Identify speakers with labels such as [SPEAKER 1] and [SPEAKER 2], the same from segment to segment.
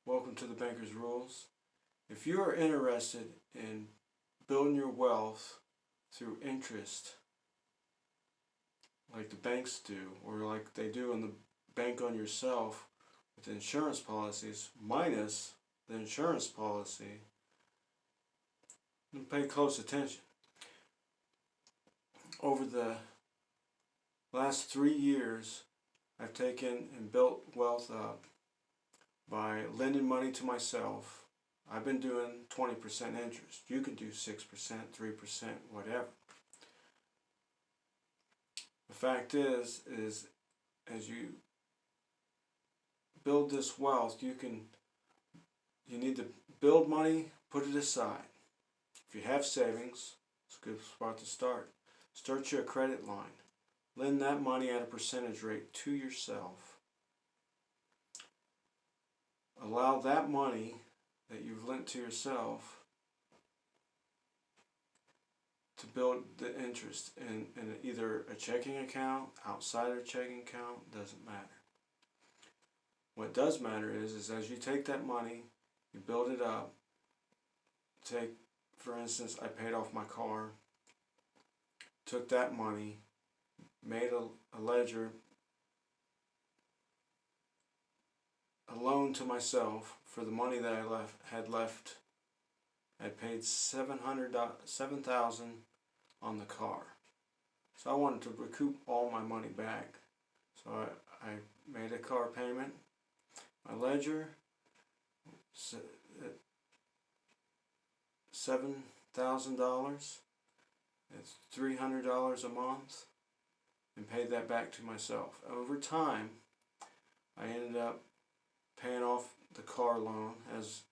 [SPEAKER 1] Welcome to the Banker's Rules. If you are interested in building your wealth through interest, like the banks do, or like they do in the bank on yourself with insurance policies, minus the insurance policy, then pay close attention. Over the last 3 years, I've taken and built wealth up by lending money to myself. I've been doing 20% interest. You can do 6%, 3%, whatever. The fact is as you build this wealth, you need to build money, put it aside. If you have savings, it's a good spot to start. Start you a credit line. Lend that money at a percentage rate to yourself. Allow that money that you've lent to yourself to build the interest in either a checking account, outside of a checking account, doesn't matter. What does matter is as you take that money, you build it up. Take, for instance, I paid off my car, took that money, made a ledger, a loan to myself for the money that I had left. I paid $7,000 on the car. So I wanted to recoup all my money back. So I made a car payment. My ledger, $7,000. It's $300 a month, and paid that back to myself. Over time, I ended up paying off the car loan. As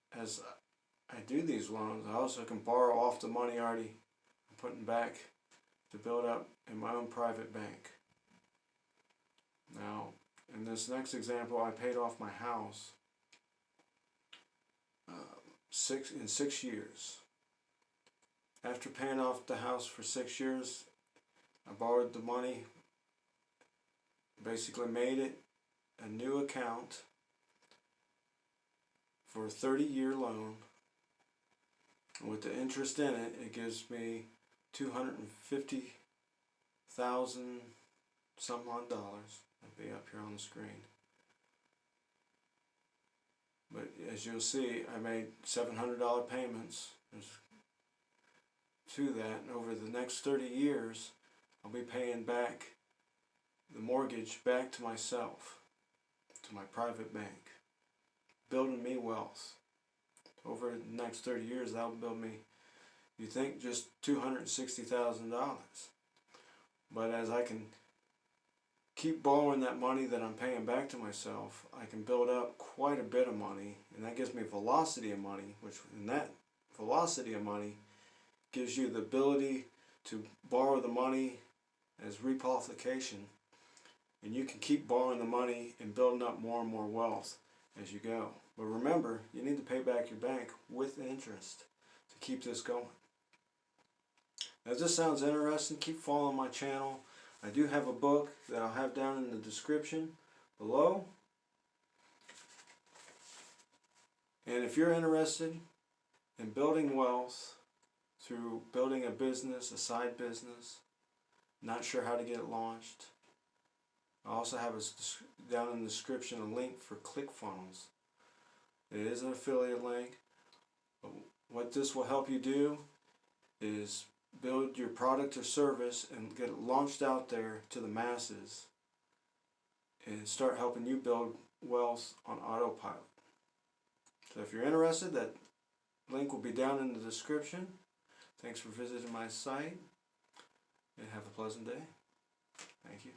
[SPEAKER 1] I do these loans, I also can borrow off the money already I'm putting back to build up in my own private bank. Now, in this next example, I paid off my house in 6 years. After paying off the house for 6 years, I borrowed the money, basically made it a new account for a 30-year loan. And with the interest in it, it gives me $250,000 some odd dollars. It'll be up here on the screen. But as you'll see, I made $700 payments to that, and over the next 30 years, I'll be paying back the mortgage back to myself, to my private bank, building me wealth. Over the next 30 years, that'll build me, you think, just $260,000. But as I can keep borrowing that money that I'm paying back to myself, I can build up quite a bit of money, and that gives me velocity of money, and that velocity of money gives you the ability to borrow the money as requalification, and you can keep borrowing the money and building up more and more wealth as you go. But remember, you need to pay back your bank with interest to keep this going. Now, if this sounds interesting, keep following my channel. I do have a book that I'll have down in the description below. And if you're interested in building wealth through building a business, a side business, not sure how to get it launched, I also have down in the description a link for ClickFunnels. It is an affiliate link. But what this will help you do is build your product or service and get it launched out there to the masses and start helping you build wealth on autopilot. So if you're interested, that link will be down in the description. Thanks for visiting my site, and have a pleasant day. Thank you.